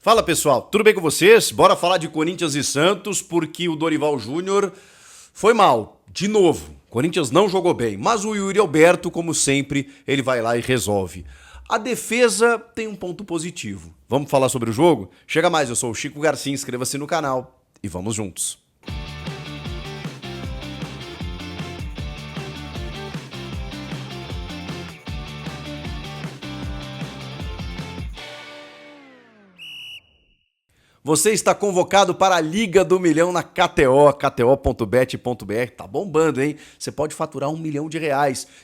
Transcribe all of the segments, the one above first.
Fala pessoal, tudo bem com vocês? Bora falar de Corinthians e Santos porque o Dorival Júnior foi mal, de novo. Corinthians não jogou bem, mas o Yuri Alberto, como sempre, ele vai lá e resolve. A defesa tem um ponto positivo. Vamos falar sobre o jogo? Chega mais, eu sou o Chico Garcia, inscreva-se no canal e vamos juntos. Você está convocado para a Liga do Milhão na KTO, kto.bet.br. Tá bombando, hein? Você pode faturar R$1 milhão.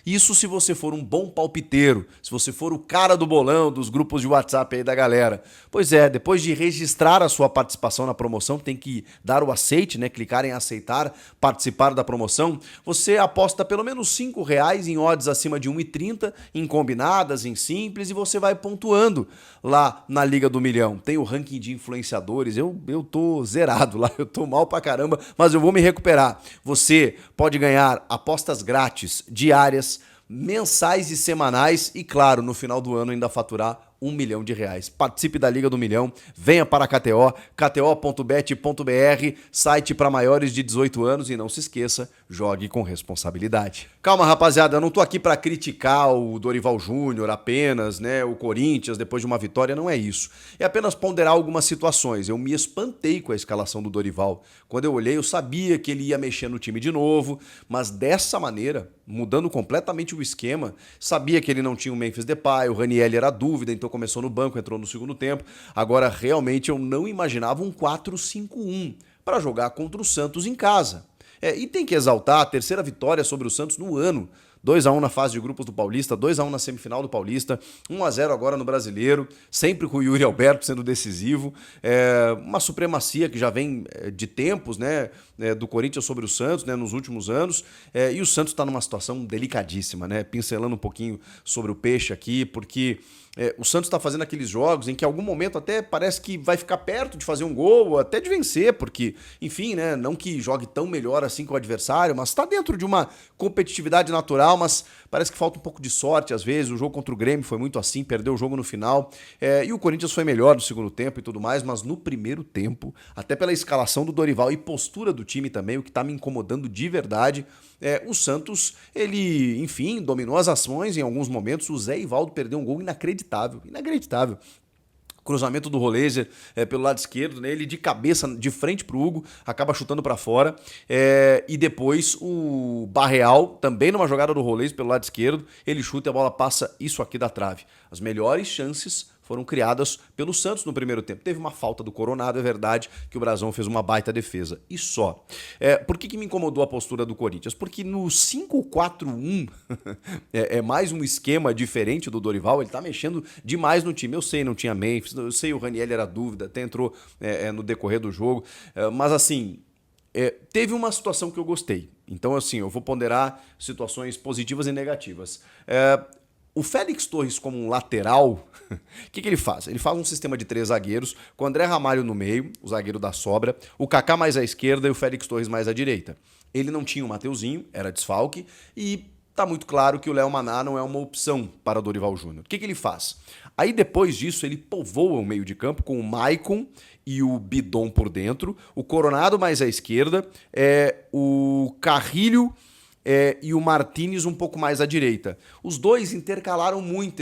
Isso se você for um bom palpiteiro, se você for o cara do bolão, dos grupos de WhatsApp aí da galera. Pois é, depois de registrar a sua participação na promoção, tem que dar o aceite, né? Clicar em aceitar, participar da promoção. Você aposta pelo menos R$5 em odds acima de 1,30, em combinadas, em simples, e você vai pontuando lá na Liga do Milhão. Tem o ranking de influenciadores. Eu tô zerado lá, eu tô mal pra caramba, mas eu vou me recuperar. Você pode ganhar apostas grátis, diárias, mensais e semanais e, claro, no final do ano ainda faturar R$1 milhão. Participe da Liga do Milhão, venha para a KTO, kto.bet.br, site para maiores de 18 anos e não se esqueça, jogue com responsabilidade. Calma, rapaziada, eu não tô aqui para criticar o Dorival Júnior apenas, né, o Corinthians depois de uma vitória, não é isso. É apenas ponderar algumas situações. Eu me espantei com a escalação do Dorival. Quando eu olhei, eu sabia que ele ia mexer no time de novo, mas dessa maneira, mudando completamente o esquema, sabia que ele não tinha o Memphis Depay, o Ranieri era dúvida, então começou no banco, entrou no segundo tempo. Agora, realmente, eu não imaginava um 4-5-1 para jogar contra o Santos em casa. E tem que exaltar a terceira vitória sobre o Santos no ano. 2-1 na fase de grupos do Paulista, 2-1 na semifinal do Paulista, 1-0 agora no Brasileiro, sempre com o Yuri Alberto sendo decisivo. Uma supremacia que já vem de tempos, né, do Corinthians sobre o Santos, né, nos últimos anos. E o Santos está numa situação delicadíssima, né, pincelando um pouquinho sobre o peixe aqui, porque o Santos está fazendo aqueles jogos em que em algum momento até parece que vai ficar perto de fazer um gol, ou até de vencer, porque, enfim, né, não que jogue tão melhor assim que o adversário, mas está dentro de uma competitividade natural, mas parece que falta um pouco de sorte às vezes. O jogo contra o Grêmio foi muito assim, perdeu o jogo no final, e o Corinthians foi melhor no segundo tempo e tudo mais, mas no primeiro tempo, até pela escalação do Dorival e postura do time também, o que está me incomodando de verdade, o Santos, ele, enfim, dominou as ações em alguns momentos. O Zé Ivaldo perdeu um gol inacreditável. Cruzamento do Roleiser pelo lado esquerdo, né? Ele de cabeça, de frente pro Hugo, acaba chutando para fora. E depois o Barreal, também numa jogada do Roleiser pelo lado esquerdo, ele chuta e a bola passa isso aqui da trave. As melhores chances foram criadas pelo Santos no primeiro tempo. Teve uma falta do Coronado, é verdade, que o Brasão fez uma baita defesa. E só. Por que me incomodou a postura do Corinthians? Porque no 5-4-1 é mais um esquema diferente do Dorival, ele tá mexendo demais no time. Eu sei, não tinha Memphis, eu sei, o Ranieri era dúvida, até entrou no decorrer do jogo, mas assim, teve uma situação que eu gostei. Então, assim, eu vou ponderar situações positivas e negativas. O Félix Torres como um lateral, o que ele faz? Ele faz um sistema de 3 zagueiros, com o André Ramalho no meio, o zagueiro da sobra, o Kaká mais à esquerda e o Félix Torres mais à direita. Ele não tinha o Mateuzinho, era desfalque, e tá muito claro que o Léo Maná não é uma opção para o Dorival Júnior. O que ele faz? Aí depois disso ele povoa o meio de campo com o Maicon e o Bidon por dentro, o Coronado mais à esquerda, o Carrilho e o Martínez um pouco mais à direita. Os dois intercalaram muito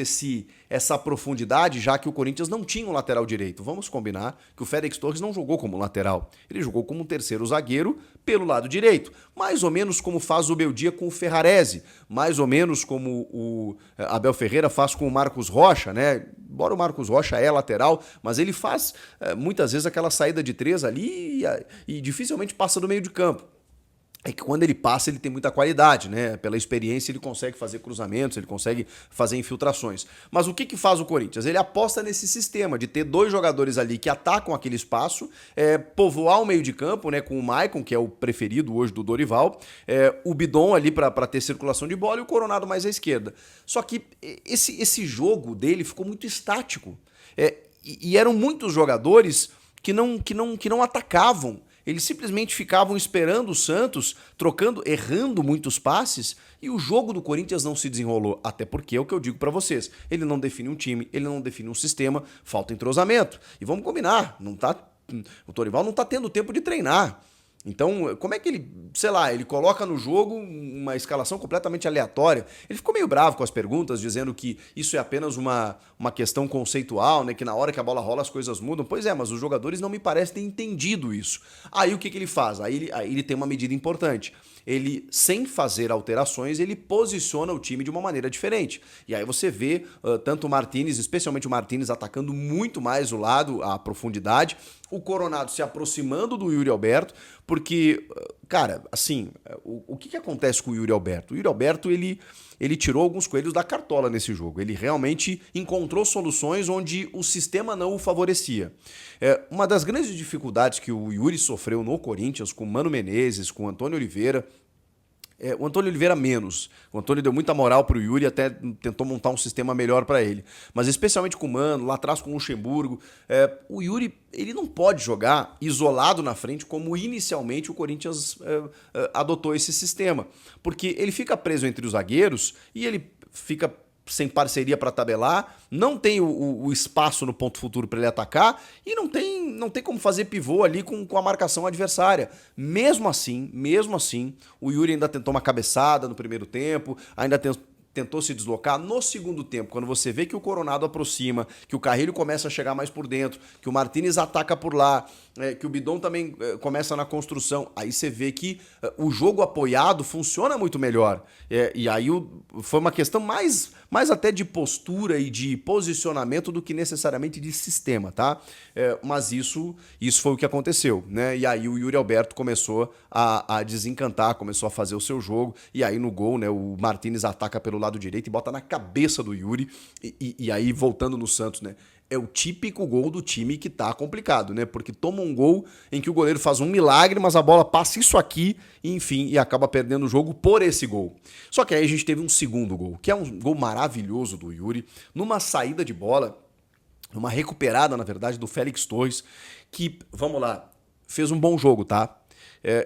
essa profundidade, já que o Corinthians não tinha um lateral direito. Vamos combinar que o Félix Torres não jogou como lateral. Ele jogou como um terceiro zagueiro pelo lado direito. Mais ou menos como faz o Beldia com o Ferrarese. Mais ou menos como o Abel Ferreira faz com o Marcos Rocha, né? Embora o Marcos Rocha é lateral, mas ele faz muitas vezes aquela saída de 3 ali e dificilmente passa do meio de campo. É que quando ele passa, ele tem muita qualidade, né? Pela experiência, ele consegue fazer cruzamentos, ele consegue fazer infiltrações. Mas o que faz o Corinthians? Ele aposta nesse sistema de ter 2 jogadores ali que atacam aquele espaço, povoar o meio de campo, né? Com o Maicon, que é o preferido hoje do Dorival, o Bidon ali para ter circulação de bola e o Coronado mais à esquerda. Só que esse jogo dele ficou muito estático. E eram muitos jogadores que não atacavam. Eles simplesmente ficavam esperando o Santos, trocando, errando muitos passes, e o jogo do Corinthians não se desenrolou. Até porque é o que eu digo pra vocês, ele não define um time, ele não define um sistema, falta entrosamento. E vamos combinar, o Dorival não tá tendo tempo de treinar. Então, como é que ele, sei lá, ele coloca no jogo uma escalação completamente aleatória? Ele ficou meio bravo com as perguntas, dizendo que isso é apenas uma questão conceitual, né? Que na hora que a bola rola as coisas mudam. Pois é, mas os jogadores não me parecem ter entendido isso. Aí o que ele faz? Aí ele tem uma medida importante. Ele, sem fazer alterações, ele posiciona o time de uma maneira diferente. E aí você vê tanto o Martínez, especialmente o Martínez, atacando muito mais o lado, a profundidade, o Coronado se aproximando do Yuri Alberto, porque, cara, assim, o que acontece com o Yuri Alberto? O Yuri Alberto, ele tirou alguns coelhos da cartola nesse jogo. Ele realmente encontrou soluções onde o sistema não o favorecia. Uma das grandes dificuldades que o Yuri sofreu no Corinthians, com o Mano Menezes, com o Antônio Oliveira, o Antônio Oliveira menos. O Antônio deu muita moral pro Yuri e até tentou montar um sistema melhor para ele. Mas especialmente com o Mano, lá atrás com o Luxemburgo, o Yuri ele não pode jogar isolado na frente como inicialmente o Corinthians adotou esse sistema. Porque ele fica preso entre os zagueiros e ele fica sem parceria para tabelar, não tem o espaço no ponto futuro para ele atacar e não tem como fazer pivô ali com a marcação adversária. Mesmo assim, o Yuri ainda tentou uma cabeçada no primeiro tempo, ainda tentou se deslocar. No segundo tempo, quando você vê que o Coronado aproxima, que o Carrilho começa a chegar mais por dentro, que o Martínez ataca por lá, que o Bidon também começa na construção, aí você vê que o jogo apoiado funciona muito melhor. E aí foi uma questão mais até de postura e de posicionamento do que necessariamente de sistema, tá? Mas isso foi o que aconteceu, né? E aí o Yuri Alberto começou a desencantar, começou a fazer o seu jogo, e aí no gol, né, o Martínez ataca pelo lado direito e bota na cabeça do Yuri, e aí voltando no Santos, né? É o típico gol do time que tá complicado, né? Porque toma um gol em que o goleiro faz um milagre, mas a bola passa isso aqui, e enfim, e acaba perdendo o jogo por esse gol. Só que aí a gente teve um segundo gol, que é um gol maravilhoso do Yuri, numa saída de bola, uma recuperada, na verdade, do Félix Torres, que, vamos lá, fez um bom jogo, tá?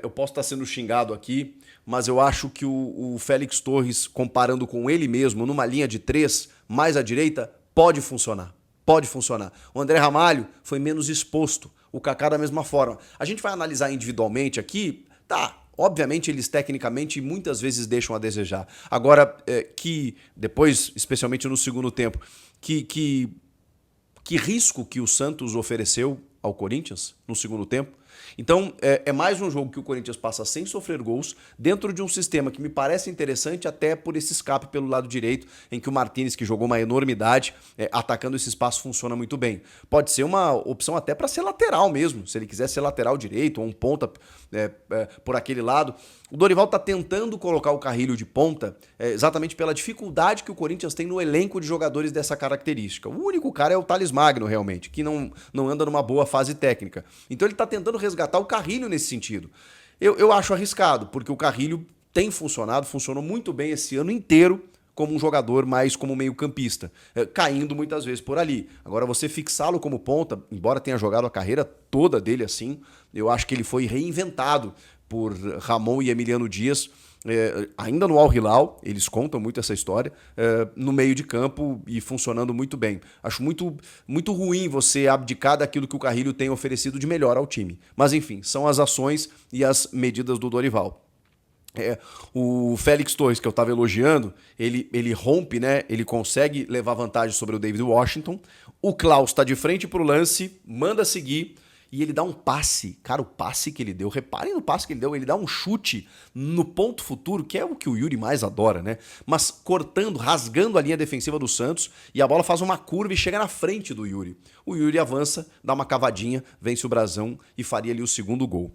Eu posso estar sendo xingado aqui, mas eu acho que o Félix Torres, comparando com ele mesmo, numa linha de 3, mais à direita, pode funcionar. Pode funcionar. O André Ramalho foi menos exposto. O Kaká da mesma forma. A gente vai analisar individualmente aqui, tá. Obviamente eles tecnicamente muitas vezes deixam a desejar. Agora, que depois, especialmente no segundo tempo, que risco que o Santos ofereceu ao Corinthians no segundo tempo. Então, é mais um jogo que o Corinthians passa sem sofrer gols, dentro de um sistema que me parece interessante até por esse escape pelo lado direito, em que o Martínez, que jogou uma enormidade, atacando esse espaço, funciona muito bem. Pode ser uma opção até para ser lateral mesmo, se ele quiser ser lateral direito ou um ponta por aquele lado. O Dorival está tentando colocar o Carrilho de ponta exatamente pela dificuldade que o Corinthians tem no elenco de jogadores dessa característica. O único cara é o Thales Magno, realmente, que não anda numa boa fase técnica. Então ele está tentando resgatar o Carrilho nesse sentido. Eu acho arriscado, porque o Carrilho tem funcionado, funcionou muito bem esse ano inteiro como um jogador mais como meio-campista, caindo muitas vezes por ali. Agora, você fixá-lo como ponta, embora tenha jogado a carreira toda dele assim, eu acho que ele foi reinventado por Ramon e Emiliano Dias, ainda no Al Hilal, eles contam muito essa história, no meio de campo e funcionando muito bem. Acho muito, muito ruim você abdicar daquilo que o Carrilho tem oferecido de melhor ao time. Mas enfim, são as ações e as medidas do Dorival. O Félix Torres, que eu estava elogiando, ele rompe, né? Ele consegue levar vantagem sobre o David Washington. O Klaus está de frente para o lance, manda seguir e ele dá um passe. Cara, o passe que ele deu, reparem no passe que ele deu, ele dá um chute no ponto futuro, que é o que o Yuri mais adora, né? Mas cortando, rasgando a linha defensiva do Santos, e a bola faz uma curva e chega na frente do Yuri. O Yuri avança, dá uma cavadinha, vence o brasão e faria ali o segundo gol.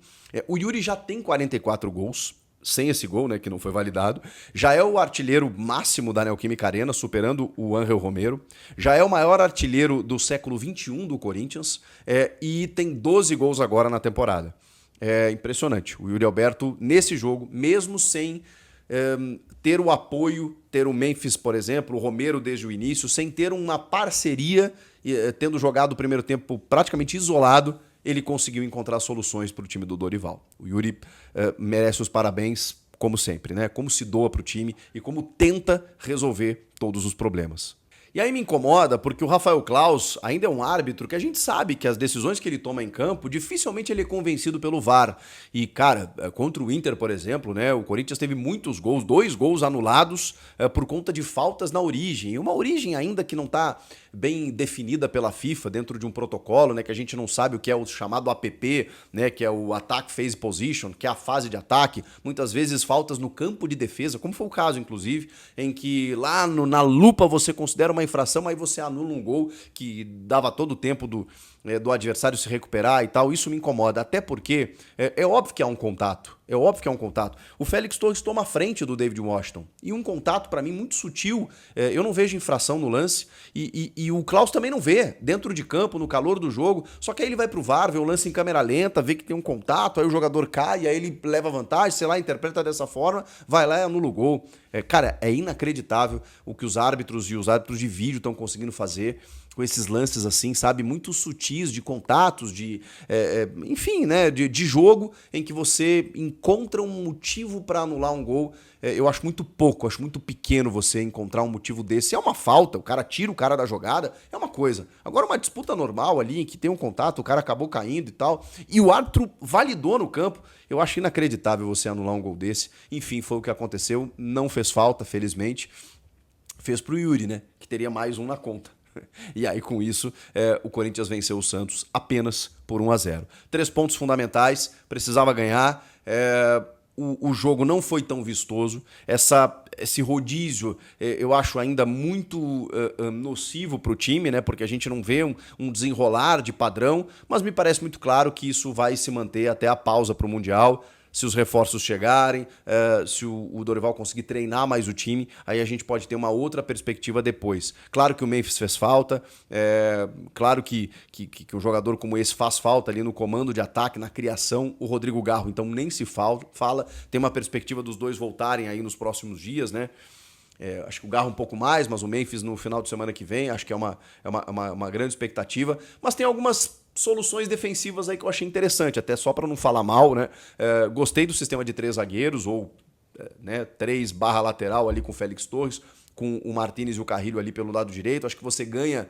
O Yuri já tem 44 gols, sem esse gol, né, que não foi validado, já é o artilheiro máximo da Neoquímica Arena, superando o Ángel Romero, já é o maior artilheiro do século XXI do Corinthians, e tem 12 gols agora na temporada. É impressionante. O Yuri Alberto, nesse jogo, mesmo sem ter o apoio, ter o Memphis, por exemplo, o Romero desde o início, sem ter uma parceria, tendo jogado o primeiro tempo praticamente isolado, ele conseguiu encontrar soluções para o time do Dorival. O Yuri merece os parabéns, como sempre, né? Como se doa para o time e como tenta resolver todos os problemas. E aí me incomoda porque o Rafael Claus ainda é um árbitro que a gente sabe que as decisões que ele toma em campo, dificilmente ele é convencido pelo VAR. E, cara, contra o Inter, por exemplo, né, o Corinthians teve muitos gols, 2 gols anulados por conta de faltas na origem. E uma origem ainda que não está bem definida pela FIFA dentro de um protocolo, né, que a gente não sabe o que é o chamado APP, né, que é o Attack Phase Position, que é a fase de ataque. Muitas vezes faltas no campo de defesa, como foi o caso, inclusive, em que lá na lupa você considera uma infração, aí você anula um gol que dava todo o tempo do adversário se recuperar e tal. Isso me incomoda, até porque é óbvio que há um contato. É óbvio que é um contato. O Félix Torres toma a frente do David Washington. E um contato, para mim, muito sutil. Eu não vejo infração no lance. E o Klaus também não vê. Dentro de campo, no calor do jogo. Só que aí ele vai pro VAR, vê o lance em câmera lenta, vê que tem um contato, aí o jogador cai, aí ele leva vantagem, sei lá, interpreta dessa forma, vai lá e anula o gol. Cara, é inacreditável o que os árbitros e os árbitros de vídeo estão conseguindo fazer com esses lances assim, sabe, muito sutis de contatos, enfim, né, de jogo em que você encontra um motivo para anular um gol. Eu acho muito pouco, acho muito pequeno você encontrar um motivo desse. É uma falta, o cara tira o cara da jogada, é uma coisa. Agora uma disputa normal ali, em que tem um contato, o cara acabou caindo e tal, e o árbitro validou no campo. Eu acho inacreditável você anular um gol desse. Enfim, foi o que aconteceu, não fez falta, felizmente. Fez pro Yuri, né, que teria mais um na conta. E aí, com isso, o Corinthians venceu o Santos apenas por 1-0. 3 pontos fundamentais, precisava ganhar. O jogo não foi tão vistoso. Esse rodízio eu acho ainda muito nocivo para o time, né? Porque a gente não vê um desenrolar de padrão, mas me parece muito claro que isso vai se manter até a pausa para o Mundial. Se os reforços chegarem, se o Dorival conseguir treinar mais o time, aí a gente pode ter uma outra perspectiva depois. Claro que o Memphis fez falta, claro que um jogador como esse faz falta ali no comando de ataque, na criação. O Rodrigo Garro, então, nem se fala. Tem uma perspectiva dos dois voltarem aí nos próximos dias, né? Acho que o Garro um pouco mais, mas o Memphis no final de semana que vem, acho que é uma grande expectativa. Mas tem algumas soluções defensivas aí que eu achei interessante, até só para não falar mal, né? Gostei do sistema de 3 zagueiros, ou 3/lateral ali com o Félix Torres, com o Martínez e o Carrilho ali pelo lado direito. Acho que você ganha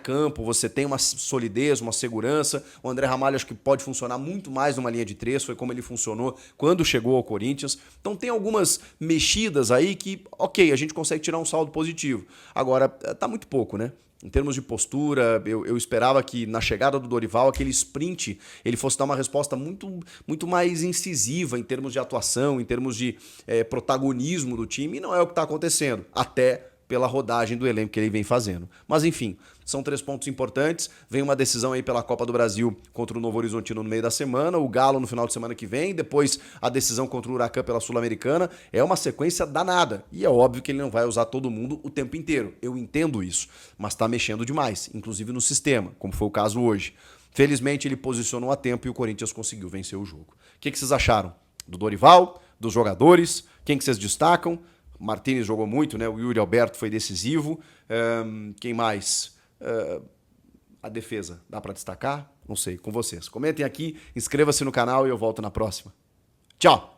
campo, você tem uma solidez, uma segurança. O André Ramalho acho que pode funcionar muito mais numa linha de 3, foi como ele funcionou quando chegou ao Corinthians. Então tem algumas mexidas aí que, ok, a gente consegue tirar um saldo positivo. Agora, tá muito pouco, né? Em termos de postura, eu esperava que na chegada do Dorival, aquele sprint, ele fosse dar uma resposta muito, muito mais incisiva em termos de atuação, em termos de protagonismo do time, e não é o que está acontecendo, até pela rodagem do elenco que ele vem fazendo. Mas enfim, são 3 pontos importantes. Vem uma decisão aí pela Copa do Brasil contra o Novo Horizontino no meio da semana, o Galo no final de semana que vem, depois a decisão contra o Huracan pela Sul-Americana. É uma sequência danada. E é óbvio que ele não vai usar todo mundo o tempo inteiro. Eu entendo isso. Mas está mexendo demais, inclusive no sistema, como foi o caso hoje. Felizmente ele posicionou a tempo e o Corinthians conseguiu vencer o jogo. O que vocês acharam? Do Dorival? Dos jogadores? Quem que vocês destacam? O Martínez jogou muito, né? O Yuri Alberto foi decisivo. Quem mais? A defesa, dá para destacar? Não sei, com vocês. Comentem aqui, inscreva-se no canal e eu volto na próxima. Tchau!